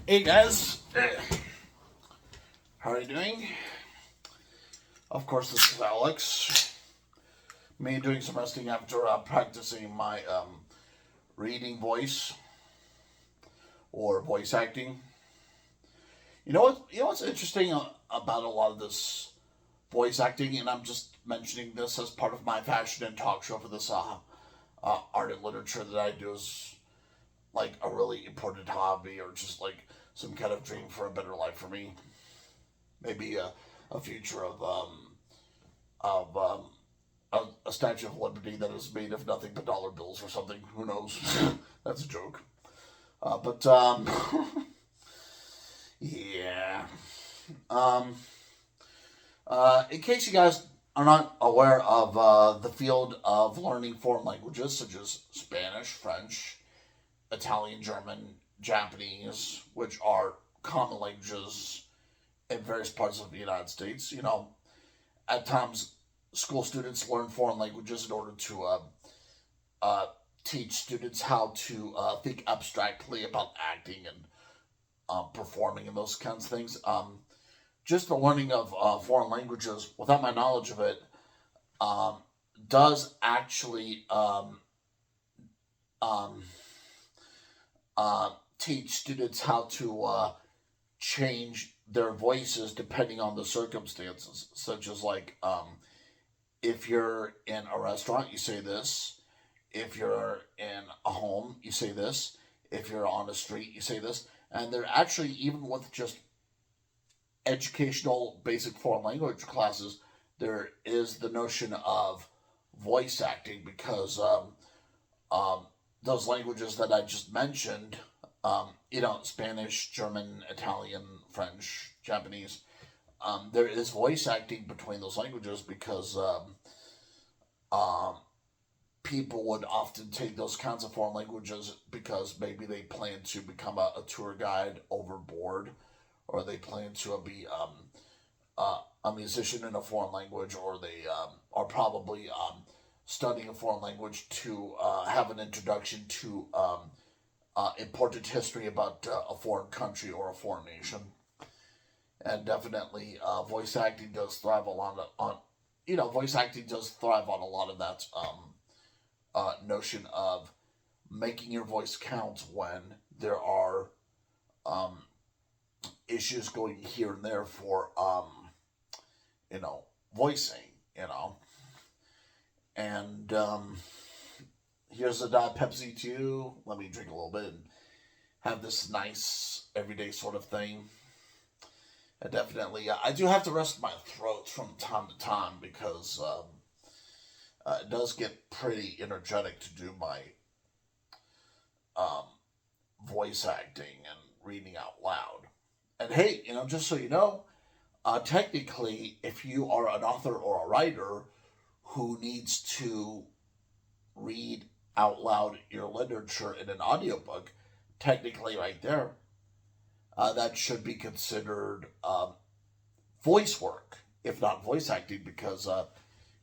Hey guys, how are you doing? Of course, this is Alex. Me doing some resting after practicing my reading voice or voice acting. You know what's interesting about a lot of this voice acting, and I'm just mentioning this as part of my fashion and talk show for this art and literature that I do is like a really important hobby or just like some kind of dream for a better life for me. Maybe a future of a Statue of Liberty that is made of nothing but dollar bills or something. Who knows? That's a joke. But yeah. Um, in case you guys are not aware of the field of learning foreign languages such as Spanish, French, Italian, German, Japanese, which are common languages in various parts of the United States, at times school students learn foreign languages in order to uh, teach students how to think abstractly about acting and performing and those kinds of things. Just the learning of foreign languages without my knowledge of it um, does actually um, teach students how to change their voices depending on the circumstances, such as like if you're in a restaurant, you say this. If you're in a home, you say this. If you're on the street, you say this. And they're actually, even with just educational basic foreign language classes, there is the notion of voice acting because um, those languages that I just mentioned, Spanish, German, Italian, French, Japanese, there is voice acting between those languages because um, people would often take those kinds of foreign languages because maybe they plan to become a tour guide overboard, or they plan to be a musician in a foreign language, or they are probably studying a foreign language to have an introduction to important history about a foreign country or a foreign nation. And definitely, voice acting does thrive a lot on, voice acting does thrive on a lot of that notion of making your voice count when there are um, issues going here and there for you know voicing, you know. And here's a Pepsi too. Let me drink a little bit and have this nice everyday sort of thing. And definitely, I do have to rest my throat from time to time because it does get pretty energetic to do my um, voice acting and reading out loud. And hey, just so you know, technically, if you are an author or a writer who needs to read out loud your literature in an audiobook, technically, right there, that should be considered voice work, if not voice acting, because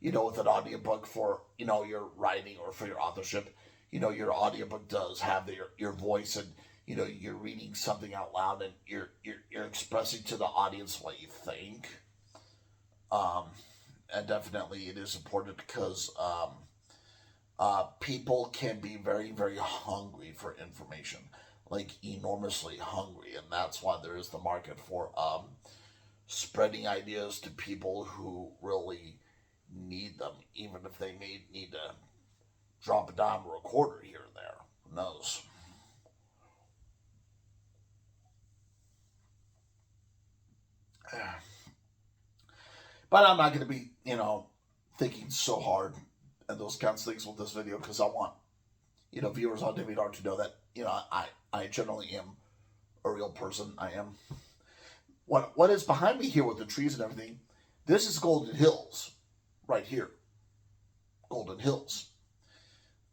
with an audiobook for your writing or for your authorship, your audiobook does have your voice, and you're reading something out loud, and you're expressing to the audience what you think. Um, and definitely it is important because people can be very, very hungry for information, like enormously hungry, and that's why there is the market for spreading ideas to people who really need them, even if they may need to drop a dime or a quarter here and there. Who knows? But I'm not going to be, thinking so hard and those kinds of things with this video because I want, viewers on DeviantArt to know that, I generally am a real person. I am. What is behind me here with the trees and everything, this is Golden Hills, right here. Golden Hills.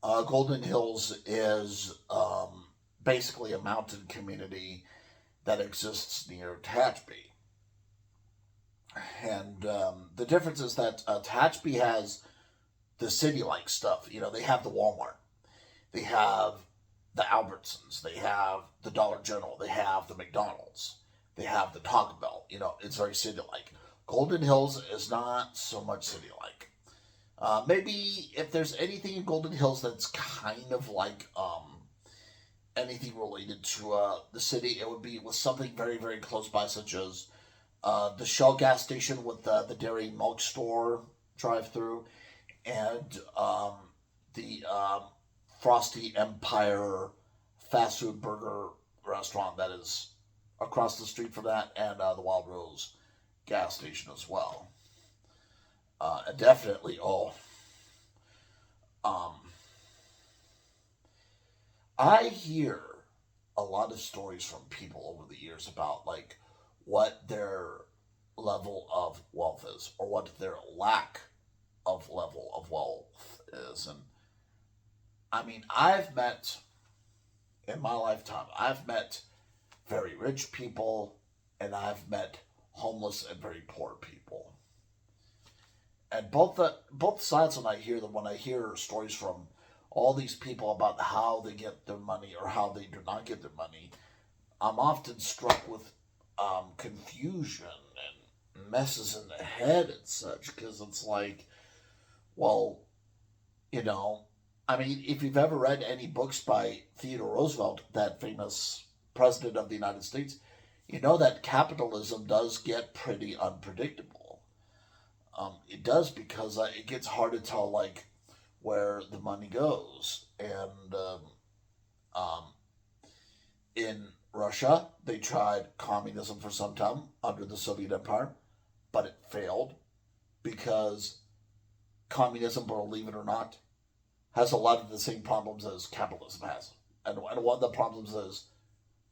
Golden Hills is basically a mountain community that exists near Tehachapi. And the difference is that Tehachapi has the city like stuff. They have the Walmart, they have the Albertsons, they have the Dollar General, they have the McDonald's, they have the Taco Bell. It's very city-like. Golden Hills is not so much city-like. Maybe if there's anything in Golden Hills that's kind of like anything related to the city, it would be with something very, very close by, such as the Shell gas station with the dairy milk store drive-through, and the Frosty Empire fast food burger restaurant that is across the street from that, and the Wild Rose gas station as well. And definitely, um, I hear a lot of stories from people over the years about like what their level of wealth is, or what their lack of level of wealth is. And I mean, in my lifetime, I've met very rich people, and I've met homeless and very poor people. And both sides, when I hear stories from all these people about how they get their money or how they do not get their money, I'm often struck with confusion and messes in the head and such, because it's like, well, you know, I mean, if you've ever read any books by Theodore Roosevelt, that famous president of the United States, you know that capitalism does get pretty unpredictable. It does, because it gets hard to tell like where the money goes. And um, in Russia, they tried communism for some time under the Soviet Empire, but it failed because communism, believe it or not, has a lot of the same problems as capitalism has. And one of the problems is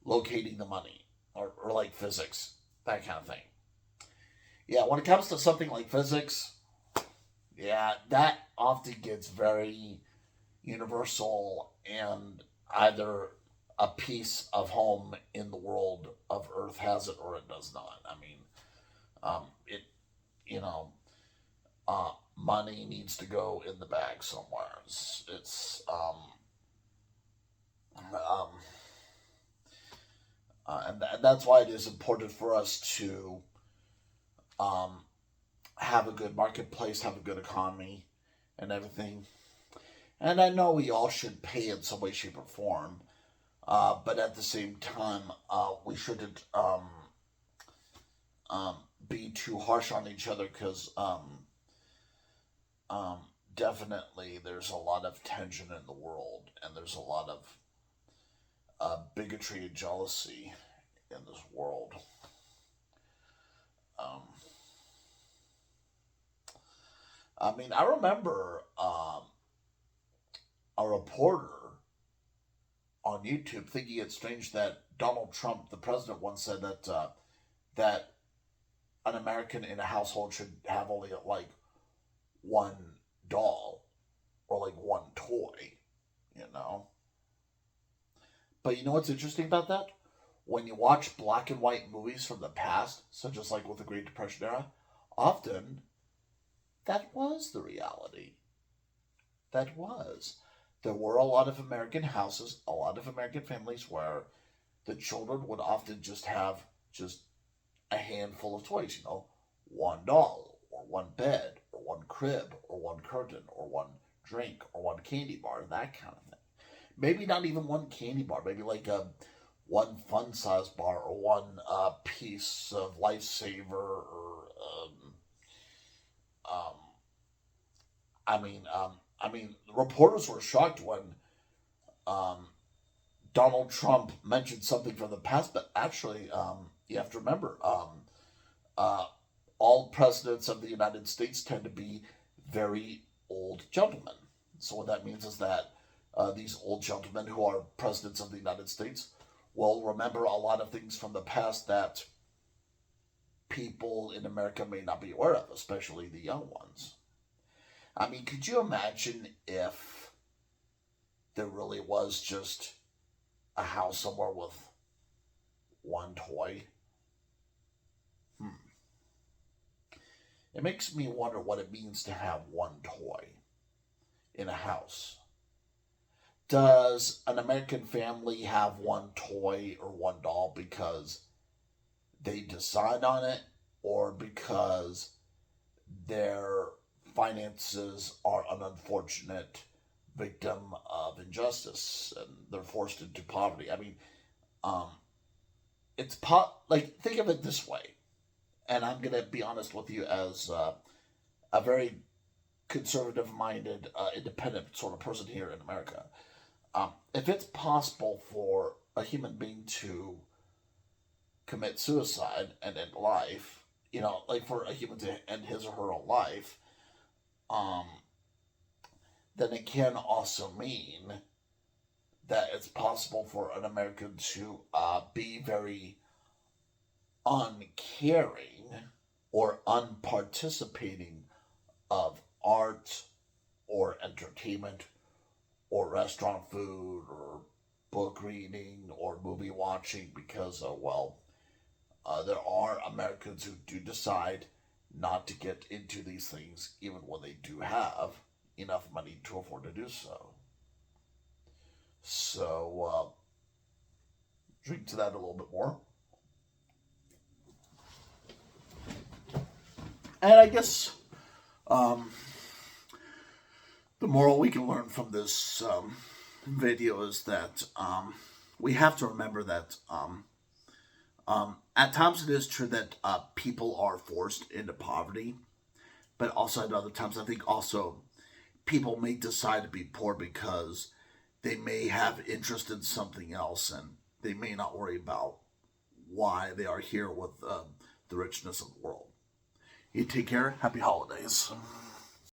locating the money, or like physics, that kind of thing. Yeah, when it comes to something like physics, yeah, that often gets very universal, and either a piece of home in the world of Earth has it or it does not. I mean, it, you know, money needs to go in the bag somewhere. Um, and that's why it is important for us to um, have a good marketplace, have a good economy, and everything. And I know we all should pay in some way, shape, or form, but at the same time, we shouldn't um, be too harsh on each other, because um, definitely there's a lot of tension in the world, and there's a lot of bigotry and jealousy in this world. Um, I mean, I remember a reporter on YouTube thinking it strange that Donald Trump, the president, once said that an American in a household should have only like one doll, or like one toy, you know. But you know what's interesting about that? When you watch black and white movies from the past, such as like with the Great Depression era, often that was the reality. That was. There were a lot of American houses, a lot of American families where the children would often just have just a handful of toys, one doll, or one bed, or one crib, or one curtain, or one drink, or one candy bar, that kind of thing. Maybe not even one candy bar, maybe like one fun size bar, or one piece of lifesaver, or um, reporters were shocked when um, Donald Trump mentioned something from the past, but actually, you have to remember, uh, all presidents of the United States tend to be very old gentlemen. So what that means is that these old gentlemen who are presidents of the United States will remember a lot of things from the past that people in America may not be aware of, especially the young ones. I mean, could you imagine if there really was just a house somewhere with one toy? Hmm. It makes me wonder what it means to have one toy in a house. Does an American family have one toy or one doll because they decide on it, or because their finances are an unfortunate victim of injustice and they're forced into poverty? I mean, um, like, think of it this way, and I'm gonna be honest with you as a very conservative-minded, independent sort of person here in America. If it's possible for a human being to commit suicide and end life, like for a human to end his or her own life, um, then it can also mean that it's possible for an American to be very uncaring or unparticipating of art or entertainment or restaurant food or book reading or movie watching because, there are Americans who do decide not to get into these things even when they do have enough money to afford to do so. So, drink to that a little bit more. And I guess um, the moral we can learn from this video is that we have to remember that at times it is true that people are forced into poverty, but also at other times I think also people may decide to be poor because they may have interest in something else and they may not worry about why they are here with the richness of the world. You take care. Happy holidays.